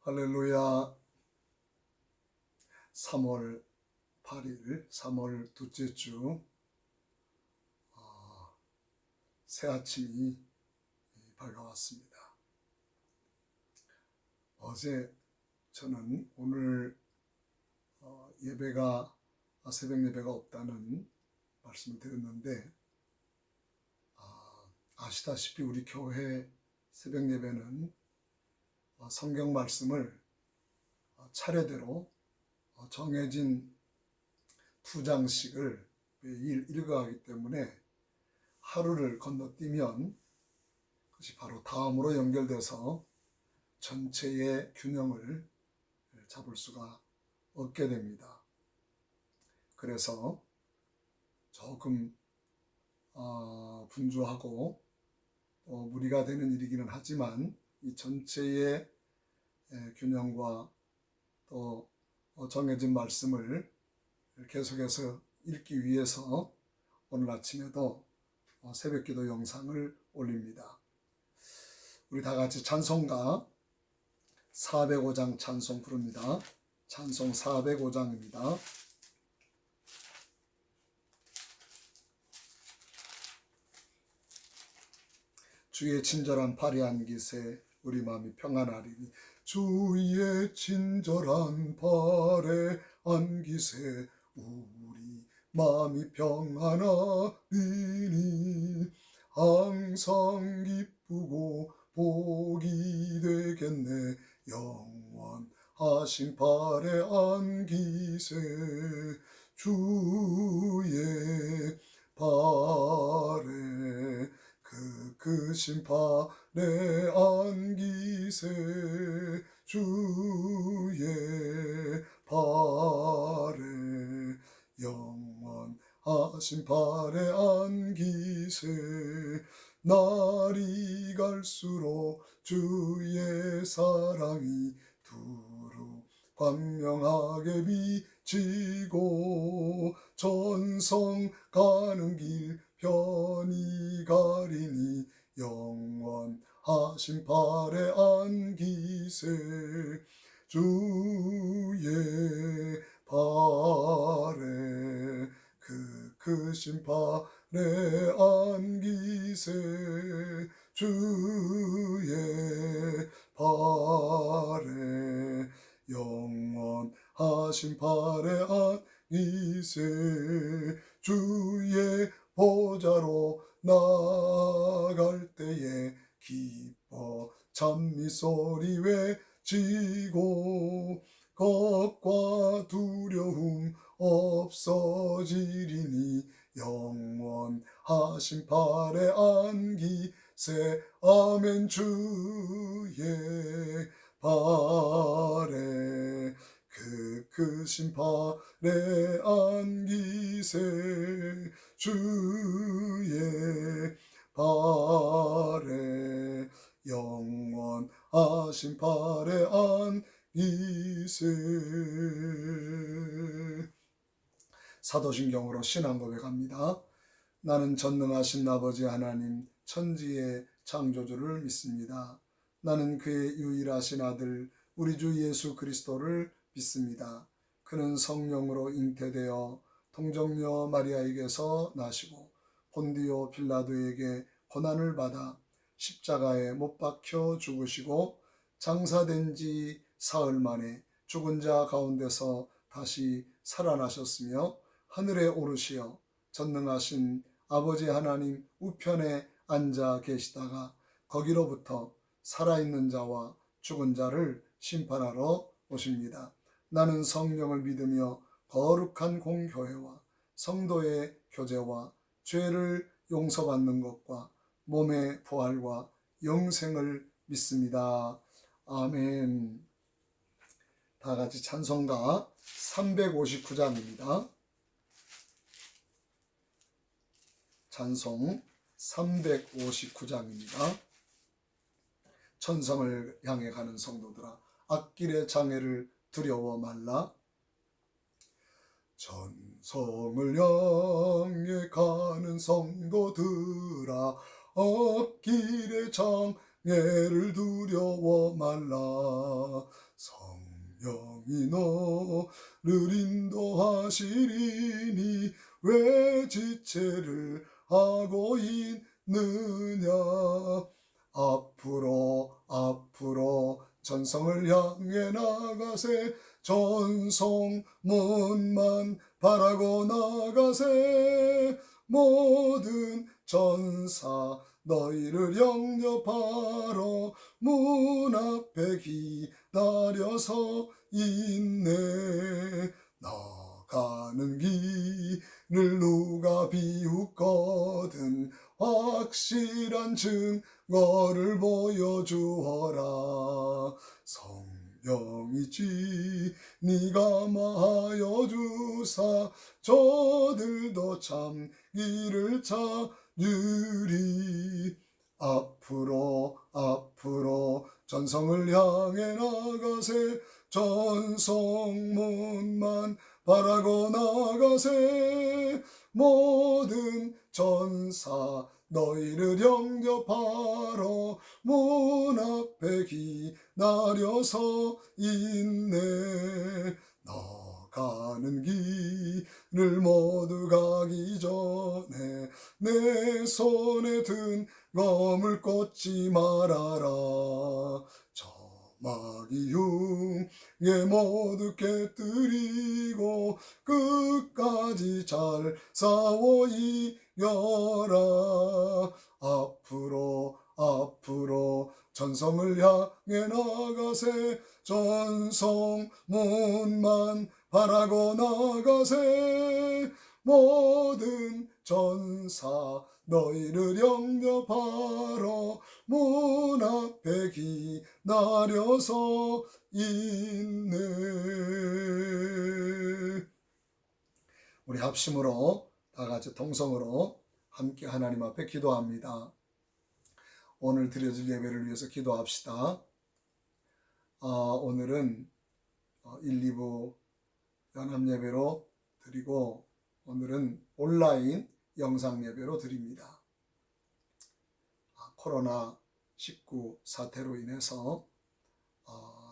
할렐루야. 3월 8일, 3월 둘째 주 새 아침이 밝아왔습니다. 어제 저는 오늘 새벽 예배가 없다는 말씀을 드렸는데, 아시다시피 우리 교회 새벽 예배는 성경 말씀을 차례대로 정해진 2장씩을 매일 읽어가기 때문에 하루를 건너뛰면 그것이 바로 다음으로 연결돼서 전체의 균형을 잡을 수가 없게 됩니다. 그래서 조금 분주하고 무리가 되는 일이기는 하지만 이 전체의 균형과 또 정해진 말씀을 계속해서 읽기 위해서 오늘 아침에도 새벽기도 영상을 올립니다. 우리 다 같이 찬송가 405장 찬송 부릅니다. 찬송 405장입니다. 주의 친절한 발에 안기세 우리 마음이 평안하리니, 주의 친절한 발에 안기세 우리 마음이 평안하리니, 항상 기쁘고 복이 되겠네 영원하신 발에 안기세. 주의 발에 크신 발에 안기세. 주의 발에 영원하신 발에 안기세. 날이 갈수록 주의 사랑이 두루 광명하게 비치고, 전성 가는 길 편히 가리니, 영원하신 발에 안기세. 주의 발에 크신 발에 안기세. 주의 발에 영원하신 발에 안기세. 주의 보좌로 나갈 때에 기뻐 찬미소리 외치고, 겁과 두려움 없어지리니, 영원하신 발에 안기세. 아멘. 주의 발에 크신 발에 안기세. 주의 발에 영원하신 발에 안기세. 사도신경으로 신앙 고백합니다. 나는 전능하신 아버지 하나님 천지의 창조주를 믿습니다. 나는 그의 유일하신 아들 우리 주 예수 그리스도를 믿습니다. 그는 성령으로 잉태되어 동정녀 마리아에게서 나시고 본디오 빌라도에게 고난을 받아 십자가에 못 박혀 죽으시고, 장사된 지 사흘 만에 죽은 자 가운데서 다시 살아나셨으며, 하늘에 오르시어 전능하신 아버지 하나님 우편에 앉아 계시다가 거기로부터 살아있는 자와 죽은 자를 심판하러 오십니다. 나는 성령을 믿으며 거룩한 공교회와 성도의 교제와 죄를 용서받는 것과 몸의 부활과 영생을 믿습니다. 아멘. 다 같이 찬송가 359장입니다. 찬송 359장입니다. 천성을 향해 가는 성도들아, 앞길의 장애를 두려워 말라. 천성을 향해 가는 성도들아, 앞길의 장애를 두려워 말라. 성령이 너를 인도하시리니 왜 지체를 하고 있느냐. 앞으로 앞으로 전성을 향해 나가세. 전성문만 바라고 나가세. 모든 전사 너희를 영접하러 문 앞에 기다려서 있네. 나가는 길을 누가 비웃거든 확실한 증거를 보여주어라. 성령이지 네가 마하여 주사 저들도 참 길을 찾으리. 앞으로 앞으로 전성을 향해 나가세. 전성문만 바라고 나가세. 모든 전사 너희를 영접하러 문 앞에 기다려서 있네. 나가는 길을 모두 가기 전에 내 손에 든 검을 꽂지 말아라. 저마귀 흉에 모두 깨뜨리고 끝까지 잘 싸워 이겨라. 앞으로 앞으로 전성을 향해 나가세. 전성문만 바라고 나가세. 모든 전사 너희를 영접하러 문 앞에 기다려서 있네. 우리 합심으로 다 같이 통성으로 함께 하나님 앞에 기도합니다. 오늘 드려질 예배를 위해서 기도합시다. 오늘은 1, 2부 연합 예배로 드리고 오늘은 온라인 영상 예배로 드립니다. 코로나19 사태로 인해서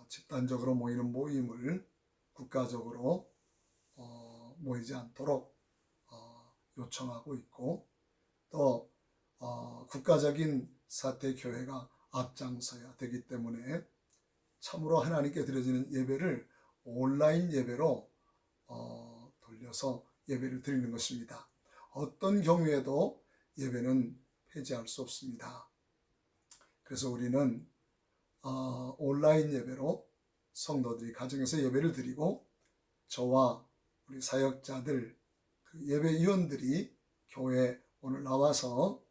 집단적으로 모이는 모임을 국가적으로 모이지 않도록 요청하고 있고, 또 국가적인 사태 교회가 앞장서야 되기 때문에 참으로 하나님께 드려지는 예배를 온라인 예배로 돌려서 예배를 드리는 것입니다. 어떤 경우에도 예배는 폐지할 수 없습니다. 그래서 우리는 온라인 예배로 성도들이 가정에서 예배를 드리고, 저와 우리 사역자들, 그 예배위원들이 교회에 오늘 나와서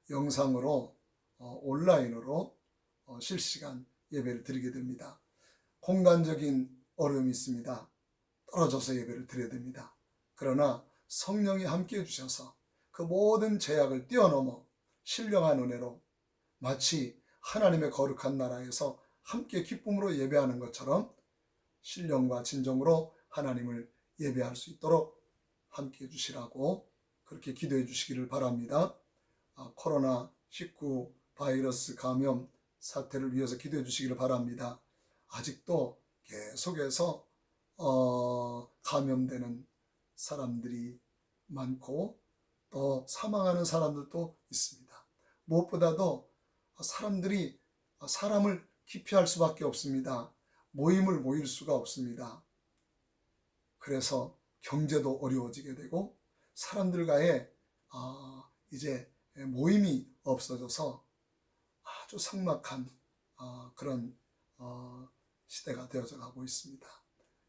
영상으로 온라인으로 실시간 예배를 드리게 됩니다. 공간적인 어려움이 있습니다. 떨어져서 예배를 드려야 됩니다. 그러나 성령이 함께해 주셔서 그 모든 제약을 뛰어넘어 신령한 은혜로 마치 하나님의 거룩한 나라에서 함께 기쁨으로 예배하는 것처럼 신령과 진정으로 하나님을 예배할 수 있도록 함께해 주시라고 그렇게 기도해 주시기를 바랍니다. 코로나19 바이러스 감염 사태를 위해서 기도해 주시기를 바랍니다. 아직도 계속해서 감염되는 사람들이 많고 또 사망하는 사람들도 있습니다. 무엇보다도 사람들이 사람을 기피할 수밖에 없습니다. 모임을 모일 수가 없습니다. 그래서 경제도 어려워지게 되고 사람들과의 이제 모임이 없어져서 아주 삭막한 그런 시대가 되어져 가고 있습니다.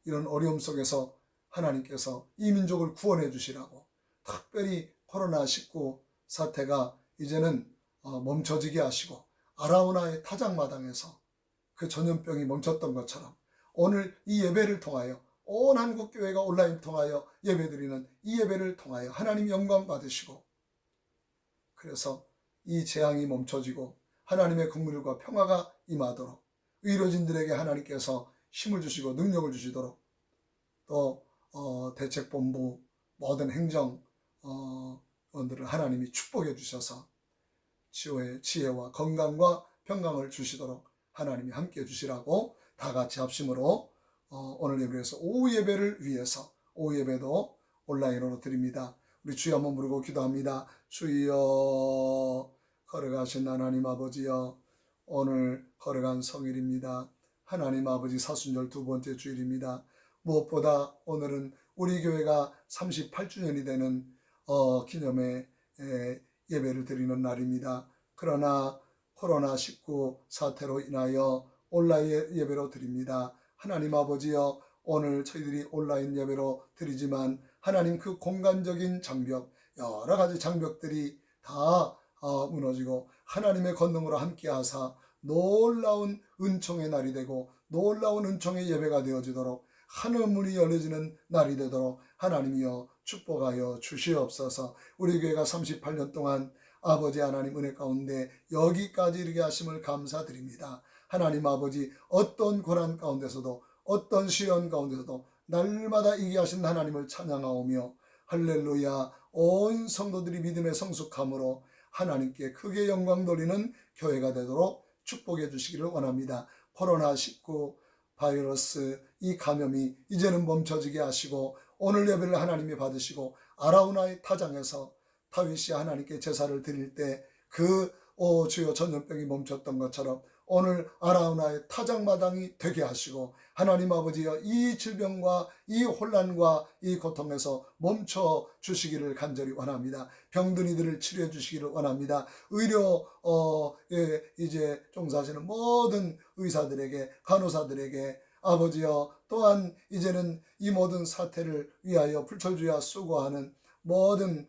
이런 어려움 속에서 하나님께서 이 민족을 구원해 주시라고, 특별히 코로나19 사태가 이제는 멈춰지게 하시고 아라우나의 타작마당에서 그 전염병이 멈췄던 것처럼 오늘 이 예배를 통하여 온 한국교회가 온라인 통하여 예배드리는 이 예배를 통하여 하나님 영광 받으시고, 그래서 이 재앙이 멈춰지고 하나님의 긍휼과 평화가 임하도록 의료진들에게 하나님께서 힘을 주시고 능력을 주시도록, 또 대책본부 모든 행정원들을 하나님이 축복해 주셔서 지혜와 건강과 평강을 주시도록 하나님이 함께해 주시라고 다 같이 합심으로 오늘 예배에서 오후 예배를 위해서 오후 예배도 온라인으로 드립니다. 우리 주여 한번 부르고 기도합니다. 주여, 걸어가신 하나님 아버지여, 오늘 걸어간 성일입니다. 하나님 아버지 사순절 두 번째 주일입니다. 무엇보다 오늘은 우리 교회가 38주년이 되는 기념의 예배를 드리는 날입니다. 그러나 코로나19 사태로 인하여 온라인 예배로 드립니다. 하나님 아버지여, 오늘 저희들이 온라인 예배로 드리지만 하나님 그 공간적인 장벽, 여러 가지 장벽들이 다 무너지고 하나님의 권능으로 함께 하사 놀라운 은총의 날이 되고 놀라운 은총의 예배가 되어지도록 하늘 문이 열려지는 날이 되도록 하나님이여 축복하여 주시옵소서. 우리 교회가 38년 동안 아버지 하나님 은혜 가운데 여기까지 이르게 하심을 감사드립니다. 하나님 아버지, 어떤 고난 가운데서도 어떤 시련 가운데서도 날마다 이기게 하신 하나님을 찬양하오며 할렐루야, 온 성도들이 믿음의 성숙함으로 하나님께 크게 영광 돌리는 교회가 되도록 축복해 주시기를 원합니다. 코로나19 바이러스 이 감염이 이제는 멈춰지게 하시고 오늘 예배를 하나님이 받으시고 아라우나의 타장에서 다윗이 하나님께 제사를 드릴 때 그 주여 전염병이 멈췄던 것처럼 오늘 아라우나의 타작마당이 되게 하시고 하나님 아버지여, 이 질병과 이 혼란과 이 고통에서 멈춰 주시기를 간절히 원합니다. 병든 이들을 치료해 주시기를 원합니다. 이제 종사하시는 모든 의사들에게, 간호사들에게 아버지여, 또한 이제는 이 모든 사태를 위하여 불철주야 수고하는 모든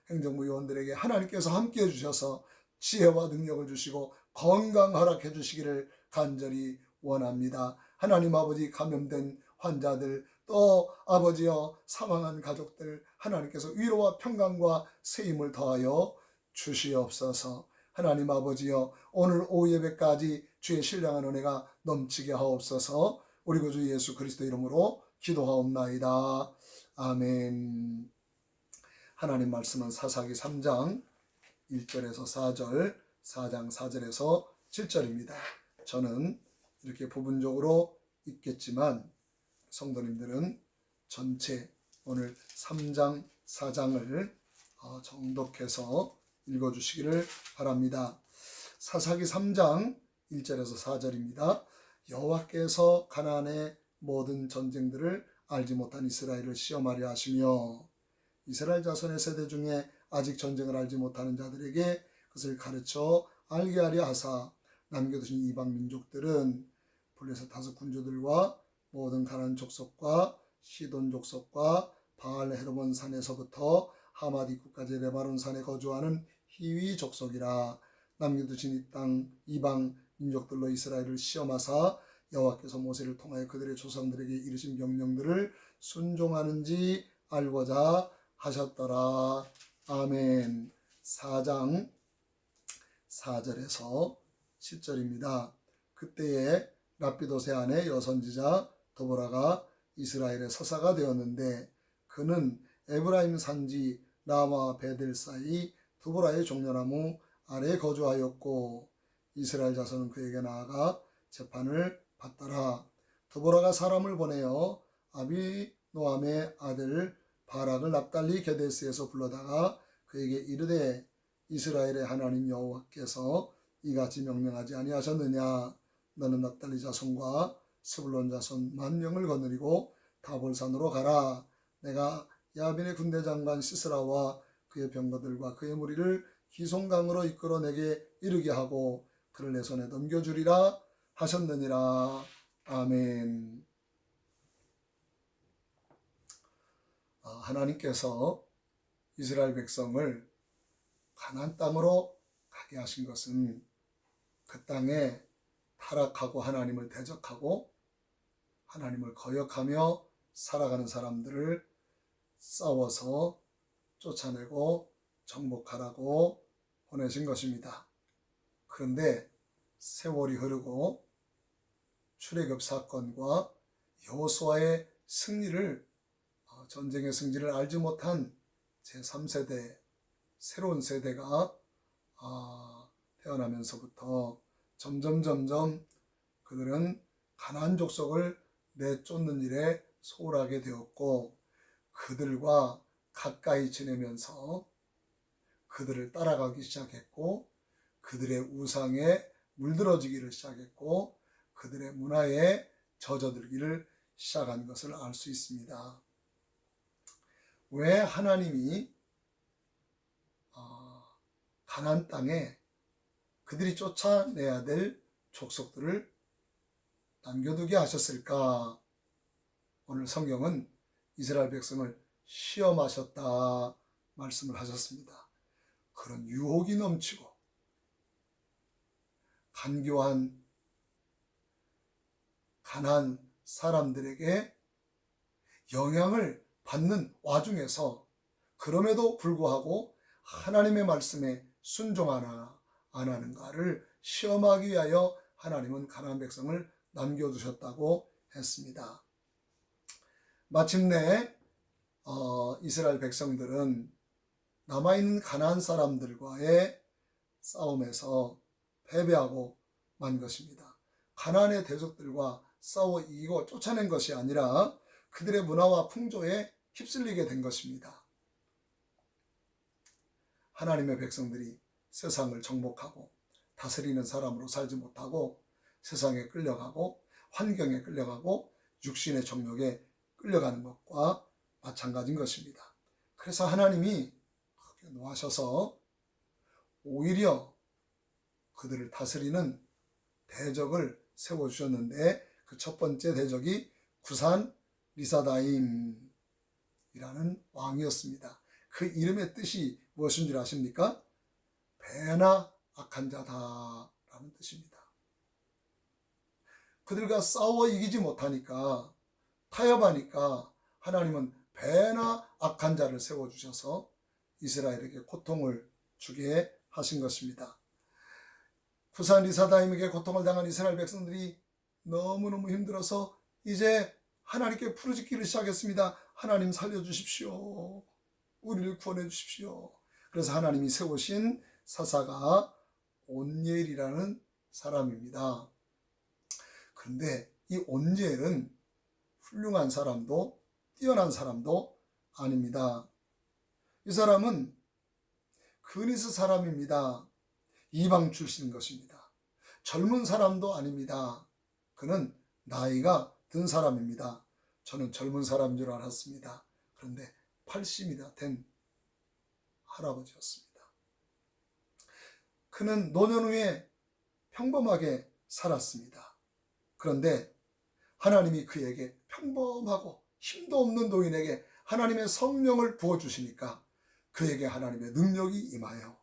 행정부 요원들에게 하나님께서 함께해 주셔서 지혜와 능력을 주시고 건강 허락해 주시기를 간절히 원합니다. 하나님 아버지, 감염된 환자들, 또 아버지여 사망한 가족들 하나님께서 위로와 평강과 세임을 더하여 주시옵소서. 하나님 아버지여, 오늘 오후 예배까지 주의 신령한 은혜가 넘치게 하옵소서. 우리 구주 예수 그리스도 이름으로 기도하옵나이다. 아멘. 하나님 말씀은 사사기 3장 1절에서 4절, 4장 4절에서 7절입니다. 저는 이렇게 부분적으로 읽겠지만 성도님들은 전체 오늘 3장, 4장을 정독해서 읽어주시기를 바랍니다. 사사기 3장 1절에서 4절입니다. 여호와께서 가나안의 모든 전쟁들을 알지 못한 이스라엘을 시험하려 하시며 이스라엘 자손의 세대 중에 아직 전쟁을 알지 못하는 자들에게 그것을 가르쳐 알게 하려 하사 남겨두신 이방 민족들은 블레셋 다섯 군주들과 모든 가나안 족속과 시돈 족속과 바알 헤르몬 산에서부터 하맛 입구까지 레바논 산에 거주하는 히위 족속이라. 남겨두신 이 땅 이방 민족들로 이스라엘을 시험하사 여호와께서 모세를 통하여 그들의 조상들에게 이르신 명령들을 순종하는지 알고자 하셨더라. 아멘. 4장 4절에서 10절입니다. 그때에 랍비도세 아내 여선지자 도보라가 이스라엘의 서사가 되었는데 그는 에브라임 산지 라마 베델 사이 도보라의 종려나무 아래에 거주하였고 이스라엘 자손은 그에게 나아가 재판을 받더라. 도보라가 사람을 보내어 아비노함의 아들 바락을 납달리 게데스에서 불러다가 그에게 이르되 이스라엘의 하나님 여호와께서 이같이 명령하지 아니하셨느냐. 너는 납달리 자손과 스불론 자손 10,000명을 거느리고 다볼산으로 가라. 내가 야빈의 군대 장관 시스라와 그의 병거들과 그의 무리를 기송강으로 이끌어 내게 이르게 하고 그를 내 손에 넘겨주리라 하셨느니라. 아멘. 하나님께서 이스라엘 백성을 가나안 땅으로 가게 하신 것은 그 땅에 타락하고 하나님을 대적하고 하나님을 거역하며 살아가는 사람들을 싸워서 쫓아내고 정복하라고 보내신 것입니다. 그런데 세월이 흐르고 출애굽 사건과 여호수아의 승리를 전쟁의 승리를 알지 못한 제3세대 새로운 세대가 태어나면서부터 점점 그들은 가나안 족속을 내쫓는 일에 소홀하게 되었고 그들과 가까이 지내면서 그들을 따라가기 시작했고 그들의 우상에 물들어지기를 시작했고 그들의 문화에 젖어들기를 시작한 것을 알 수 있습니다. 왜 하나님이 가나안 땅에 그들이 쫓아내야 될 족속들을 남겨두게 하셨을까? 오늘 성경은 이스라엘 백성을 시험하셨다 말씀을 하셨습니다. 그런 유혹이 넘치고 간교한 가난한 사람들에게 영향을 받는 와중에서 그럼에도 불구하고 하나님의 말씀에 순종하나 안 하는가를 시험하기 위하여 하나님은 가나안 백성을 남겨두셨다고 했습니다. 마침내 이스라엘 백성들은 남아있는 가나안 사람들과의 싸움에서 패배하고 만 것입니다. 가나안의 대적들과 싸워 이기고 쫓아낸 것이 아니라 그들의 문화와 풍조에 휩쓸리게 된 것입니다. 하나님의 백성들이 세상을 정복하고 다스리는 사람으로 살지 못하고 세상에 끌려가고 환경에 끌려가고 육신의 정욕에 끌려가는 것과 마찬가지인 것입니다. 그래서 하나님이 노하셔서 오히려 그들을 다스리는 대적을 세워주셨는데 그 첫 번째 대적이 구산 리사다임이라는 왕이었습니다. 그 이름의 뜻이 무엇인 줄 아십니까? 배나 악한 자다라는 뜻입니다. 그들과 싸워 이기지 못하니까 타협하니까 하나님은 배나 악한 자를 세워주셔서 이스라엘에게 고통을 주게 하신 것입니다. 구산 리사다임에게 고통을 당한 이스라엘 백성들이 너무너무 힘들어서 이제 하나님께 부르짖기를 시작했습니다. 하나님 살려주십시오. 우리를 구원해 주십시오. 그래서 하나님이 세우신 사사가 온니엘이라는 사람입니다. 그런데 이 온니엘은 훌륭한 사람도 뛰어난 사람도 아닙니다. 이 사람은 그니스 사람입니다. 이방 출신인 것입니다. 젊은 사람도 아닙니다. 그는 나이가 든 사람입니다. 저는 젊은 사람인 줄 알았습니다. 그런데 80이나 된 할아버지였습니다. 그는 노년 후에 평범하게 살았습니다. 그런데 하나님이 그에게 평범하고 힘도 없는 노인에게 하나님의 성령을 부어주시니까 그에게 하나님의 능력이 임하여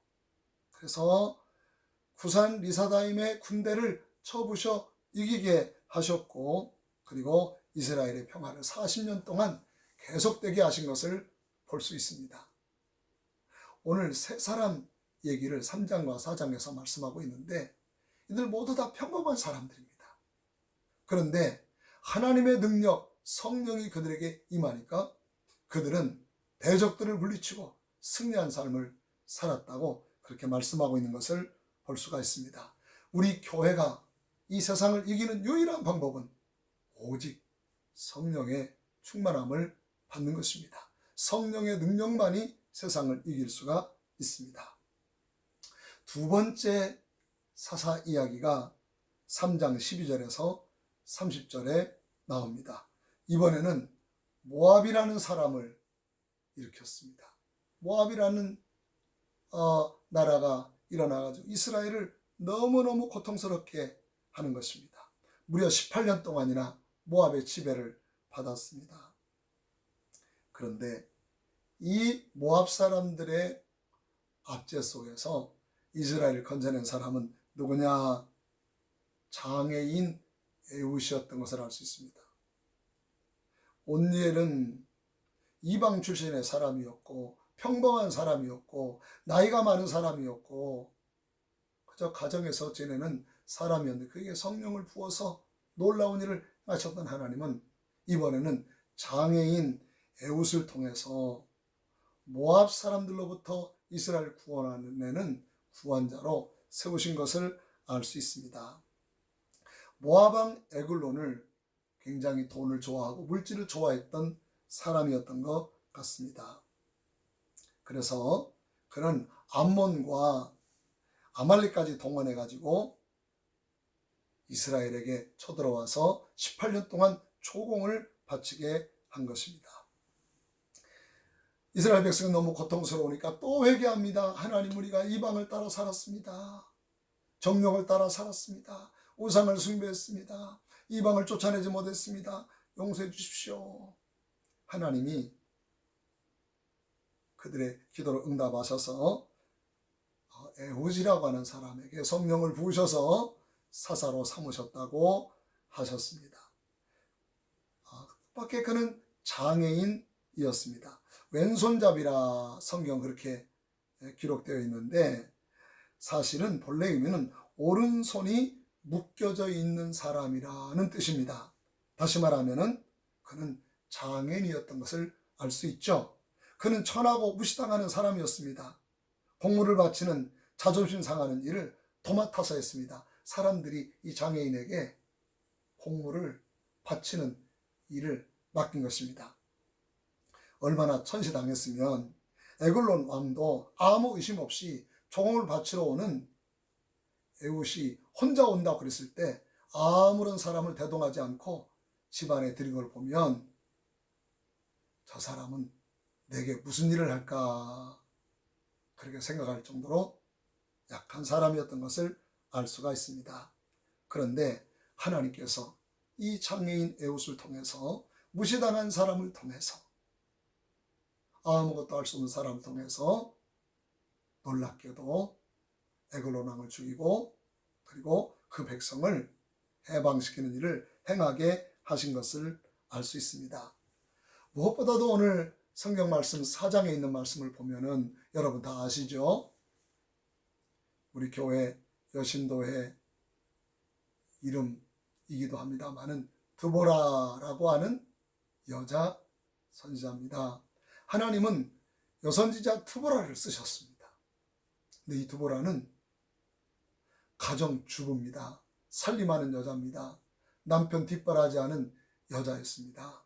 그래서 구산 리사다임의 군대를 쳐부셔 이기게 하셨고 그리고 이스라엘의 평화를 40년 동안 계속되게 하신 것을 볼 수 있습니다. 오늘 세 사람 얘기를 3장과 4장에서 말씀하고 있는데 이들 모두 다 평범한 사람들입니다. 그런데 하나님의 능력, 성령이 그들에게 임하니까 그들은 대적들을 물리치고 승리한 삶을 살았다고 그렇게 말씀하고 있는 것을 볼 수가 있습니다. 우리 교회가 이 세상을 이기는 유일한 방법은 오직 성령의 충만함을 받는 것입니다. 성령의 능력만이 세상을 이길 수가 있습니다. 두 번째 사사 이야기가 3장 12절에서 30절에 나옵니다. 이번에는 모압이라는 사람을 일으켰습니다. 모압이라는 나라가 일어나가지고 이스라엘을 너무너무 고통스럽게 하는 것입니다. 무려 18년 동안이나 모압의 지배를 받았습니다. 그런데 이 모압 사람들의 압제 속에서 이스라엘을 건져낸 사람은 누구냐? 장애인 에훗이었던 것을 알 수 있습니다. 온니엘은 이방 출신의 사람이었고 평범한 사람이었고 나이가 많은 사람이었고 그저 가정에서 지내는 사람이었는데 그에게 성령을 부어서 놀라운 일을 하셨던 하나님은 이번에는 장애인 에훗을 통해서 모압 사람들로부터 이스라엘을 구원하는 구원자로 세우신 것을 알 수 있습니다. 모압 왕 에글론을 굉장히 돈을 좋아하고 물질을 좋아했던 사람이었던 것 같습니다. 그래서 그는 암몬과 아말렉까지 동원해 가지고 이스라엘에게 쳐들어와서 18년 동안 초공을 바치게 한 것입니다. 이스라엘 백성은 너무 고통스러우니까 또 회개합니다. 하나님, 우리가 이방을 따라 살았습니다. 정욕을 따라 살았습니다. 우상을 숭배했습니다. 이방을 쫓아내지 못했습니다. 용서해 주십시오. 하나님이 그들의 기도를 응답하셔서 에후지라고 하는 사람에게 성령을 부으셔서 사사로 삼으셨다고 하셨습니다. 밖에 그는 장애인이었습니다. 왼손잡이라 성경 그렇게 기록되어 있는데, 사실은 본래 의미는 오른손이 묶여져 있는 사람이라는 뜻입니다. 다시 말하면 그는 장애인이었던 것을 알 수 있죠. 그는 천하고 무시당하는 사람이었습니다. 공물을 바치는 자존심 상하는 일을 도맡아서 했습니다. 사람들이 이 장애인에게 공물을 바치는 일을 맡긴 것입니다. 얼마나 천시당했으면 에글론 왕도 아무 의심 없이 종을 바치러 오는 에훗이 혼자 온다고 그랬을 때 아무런 사람을 대동하지 않고 집안에 들인 걸 보면 저 사람은 내게 무슨 일을 할까, 그렇게 생각할 정도로 약한 사람이었던 것을 알 수가 있습니다. 그런데 하나님께서 이 장애인 에훗을 통해서, 무시당한 사람을 통해서, 아무것도 할 수 없는 사람을 통해서 놀랍게도 에글론 왕을 죽이고 그리고 그 백성을 해방시키는 일을 행하게 하신 것을 알 수 있습니다. 무엇보다도 오늘 성경 말씀 4장에 있는 말씀을 보면은 여러분 다 아시죠? 우리 교회 여신도의 이름이기도 합니다만은 드보라라고 하는 여자 선지자입니다. 하나님은 여선지자 드보라를 쓰셨습니다. 근데 이 드보라는 가정주부입니다. 살림하는 여자입니다. 남편 뒷바라지 하는 여자였습니다.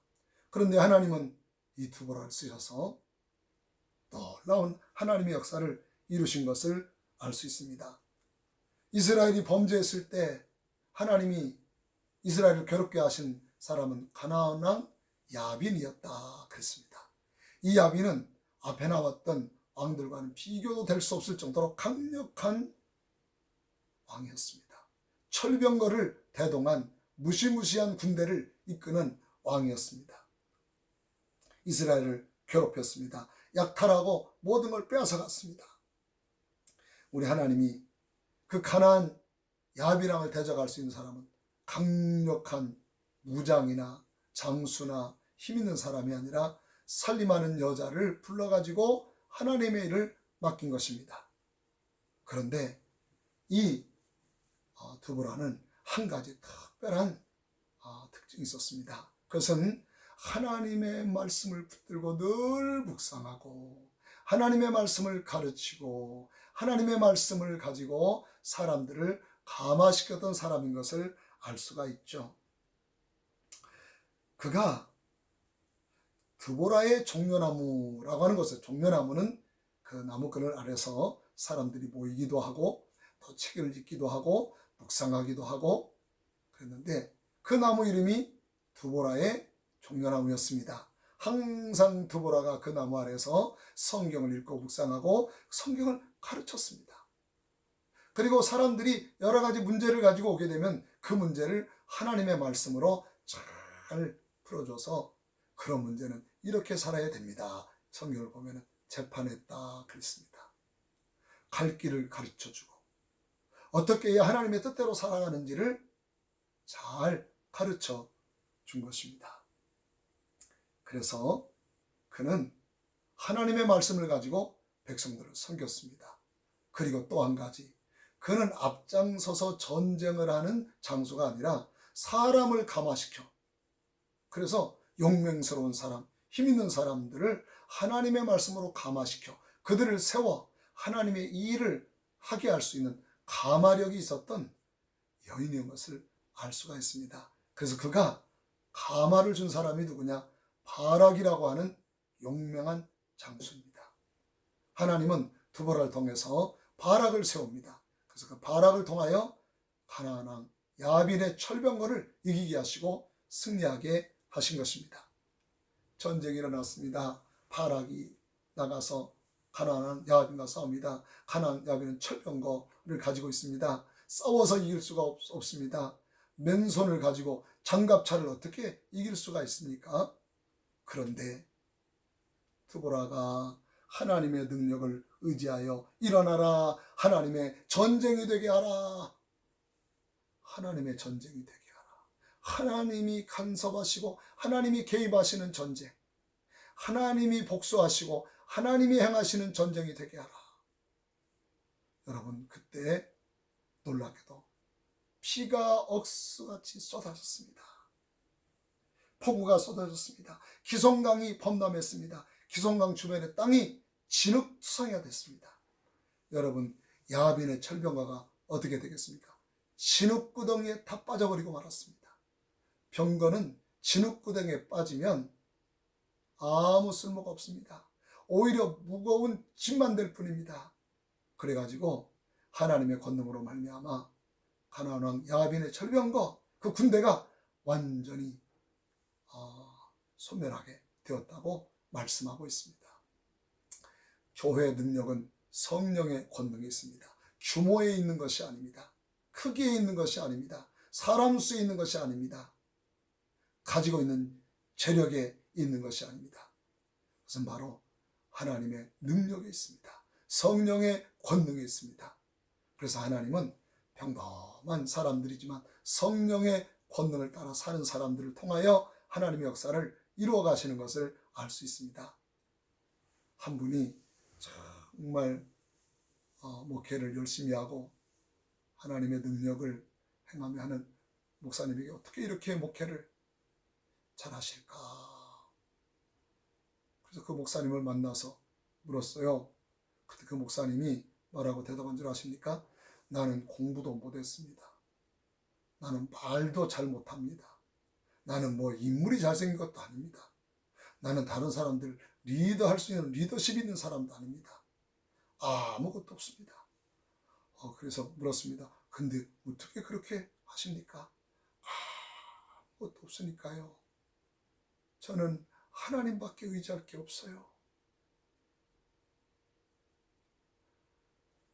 그런데 하나님은 이 드보라를 쓰셔서 놀라운 하나님의 역사를 이루신 것을 알 수 있습니다. 이스라엘이 범죄했을 때 하나님이 이스라엘을 괴롭게 하신 사람은 가나안 왕 야빈이었다 그랬습니다. 이 야빈은 앞에 나왔던 왕들과는 비교도 될 수 없을 정도로 강력한 왕이었습니다. 철병거를 대동한 무시무시한 군대를 이끄는 왕이었습니다. 이스라엘을 괴롭혔습니다. 약탈하고 모든 걸 빼앗아갔습니다. 우리 하나님이 그 가나안 야빈왕을 대적할 수 있는 사람은 강력한 무장이나 장수나 힘 있는 사람이 아니라 살림하는 여자를 불러가지고 하나님의 일을 맡긴 것입니다. 그런데 이 드보라는 한 가지 특별한 특징이 있었습니다. 그것은 하나님의 말씀을 붙들고 늘 묵상하고 하나님의 말씀을 가르치고 하나님의 말씀을 가지고 사람들을 감화시켰던 사람인 것을 알 수가 있죠. 그가 드보라의 종려나무라고 하는 것을, 종려나무는 그 나무끈을 아래서 사람들이 모이기도 하고 또 책을 읽기도 하고 묵상하기도 하고 그랬는데, 그 나무 이름이 드보라의 종려나무였습니다. 항상 드보라가 그 나무 아래서 성경을 읽고 묵상하고 성경을 가르쳤습니다. 그리고 사람들이 여러 가지 문제를 가지고 오게 되면 그 문제를 하나님의 말씀으로 잘 풀어줘서 그런 문제는 이렇게 살아야 됩니다. 성경을 보면 재판했다 그랬습니다. 갈 길을 가르쳐주고 어떻게 해야 하나님의 뜻대로 살아가는지를 잘 가르쳐 준 것입니다. 그래서 그는 하나님의 말씀을 가지고 백성들을 섬겼습니다. 그리고 또 한 가지, 그는 앞장서서 전쟁을 하는 장수가 아니라 사람을 감화시켜, 그래서 용맹스러운 사람, 힘 있는 사람들을 하나님의 말씀으로 감화시켜 그들을 세워 하나님의 일을 하게 할 수 있는 감화력이 있었던 여인인 것을 알 수가 있습니다. 그래서 그가 가마를 준 사람이 누구냐? 바락이라고 하는 용맹한 장수입니다. 하나님은 드보라를 통해서 바락을 세웁니다. 그래서 그 바락을 통하여 가나안 왕 야빈의 철병거를 이기게 하시고 승리하게 하신 것입니다. 전쟁이 일어났습니다. 바락이 나가서 가나안 야빈과 싸웁니다. 가나안 야빈은 철병거를 가지고 있습니다. 싸워서 이길 수가 없습니다. 맨손을 가지고 장갑차를 어떻게 이길 수가 있습니까? 그런데 드보라가 하나님의 능력을 의지하여 일어나라, 하나님의 전쟁이 되게 하라, 하나님의 전쟁이 되게 하라, 하나님이 간섭하시고 하나님이 개입하시는 전쟁, 하나님이 복수하시고 하나님이 행하시는 전쟁이 되게 하라. 여러분, 그때 놀랍게도 피가 억수같이 쏟아졌습니다. 폭우가 쏟아졌습니다. 기송강이 범람했습니다. 기송강 주변의 땅이 진흙투성이가 됐습니다. 여러분, 야빈의 철병거가 어떻게 되겠습니까? 진흙구덩이에 다 빠져버리고 말았습니다. 병거는 진흙구덩이에 빠지면 아무 쓸모가 없습니다. 오히려 무거운 짐만 될 뿐입니다. 그래가지고 하나님의 권능으로 말미암아 가나안 왕 야빈의 철병거, 그 군대가 완전히 소멸하게 되었다고 말씀하고 있습니다. 교회의 능력은 성령의 권능이 있습니다. 규모에 있는 것이 아닙니다. 크기에 있는 것이 아닙니다. 사람 수에 있는 것이 아닙니다. 가지고 있는 재력에 있는 것이 아닙니다. 그것은 바로 하나님의 능력이 있습니다. 성령의 권능이 있습니다. 그래서 하나님은 평범한 사람들이지만 성령의 권능을 따라 사는 사람들을 통하여 하나님의 역사를 이루어 가시는 것을 알 수 있습니다. 한 분이 정말 목회를 열심히 하고 하나님의 능력을 행하며 하는 목사님에게 어떻게 이렇게 목회를 잘하실까? 그래서 그 목사님을 만나서 물었어요. 그때 그 목사님이 뭐라고 대답한 줄 아십니까? 나는 공부도 못했습니다. 나는 말도 잘 못합니다. 나는 뭐 인물이 잘생긴 것도 아닙니다. 나는 다른 사람들 리더할 수 있는 리더십 있는 사람도 아닙니다. 아무것도 없습니다. 그래서 물었습니다. 근데 어떻게 그렇게 하십니까? 아무것도 없으니까요. 저는 하나님밖에 의지할 게 없어요.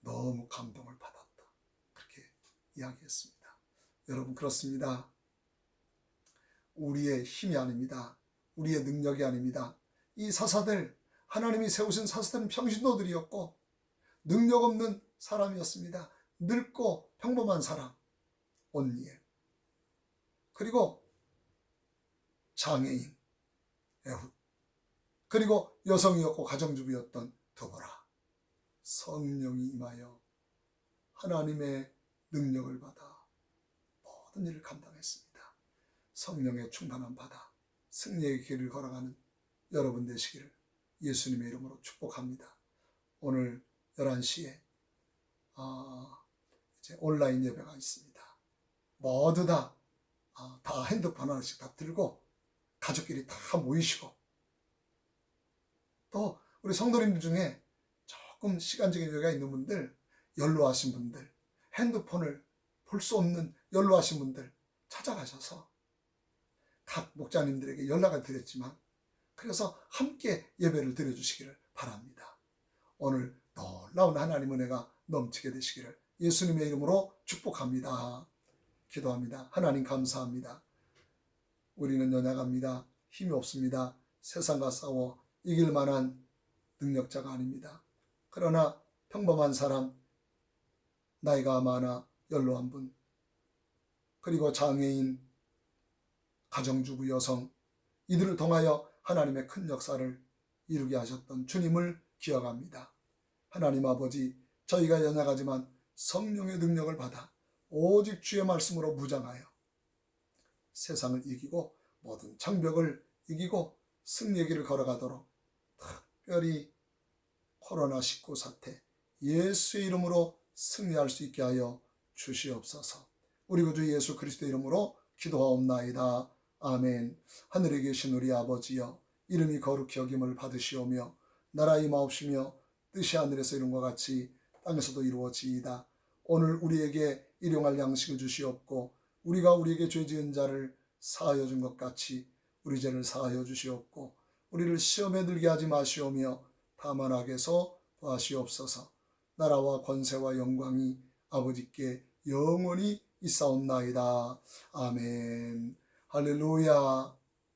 너무 감동을 받았다. 그렇게 이야기했습니다. 여러분, 그렇습니다. 우리의 힘이 아닙니다. 우리의 능력이 아닙니다. 이 사사들, 하나님이 세우신 사사들은 평신도들이었고 능력 없는 사람이었습니다. 늙고 평범한 사람 온니엘, 그리고 장애인 에훗, 그리고 여성이었고 가정주부였던 드보라. 성령이 임하여 하나님의 능력을 받아 모든 일을 감당했습니다. 성령의 충만함 받아 승리의 길을 걸어가는 여러분 되시기를 예수님의 이름으로 축복합니다. 오늘 11시에 이제 온라인 예배가 있습니다. 모두 다 핸드폰 하나씩 다 들고 가족끼리 다 모이시고, 또 우리 성도님들 중에 조금 시간적인 여유가 있는 분들, 연로하신 분들, 핸드폰을 볼 수 없는 연로하신 분들 찾아가셔서 각 목자님들에게 연락을 드렸지만 그래서 함께 예배를 드려주시기를 바랍니다. 오늘 놀라운 하나님 은혜가 넘치게 되시기를 예수님의 이름으로 축복합니다. 기도합니다. 하나님 감사합니다. 우리는 연약합니다. 힘이 없습니다. 세상과 싸워 이길 만한 능력자가 아닙니다. 그러나 평범한 사람, 나이가 많아 연로한 분, 그리고 장애인, 가정주부 여성, 이들을 통하여 하나님의 큰 역사를 이루게 하셨던 주님을 기억합니다. 하나님 아버지, 저희가 연약하지만 성령의 능력을 받아 오직 주의 말씀으로 무장하여 세상을 이기고 모든 장벽을 이기고 승리의 길을 걸어가도록, 특별히 코로나19 사태 예수의 이름으로 승리할 수 있게 하여 주시옵소서. 우리 구주 예수 그리스도의 이름으로 기도하옵나이다. 아멘. 하늘에 계신 우리 아버지여, 이름이 거룩히 여김을 받으시오며 나라 임하옵시며 뜻이 하늘에서 이룬 것 같이 땅에서도 이루어지이다. 오늘 우리에게 일용할 양식을 주시옵고 우리가 우리에게 죄 지은 자를 사하여 준 것 같이 우리 죄를 사하여 주시옵고 우리를 시험에 들게 하지 마시오며 다만 악에서 구하시옵소서. 나라와 권세와 영광이 아버지께 영원히 있사옵나이다. 아멘. 할렐루야.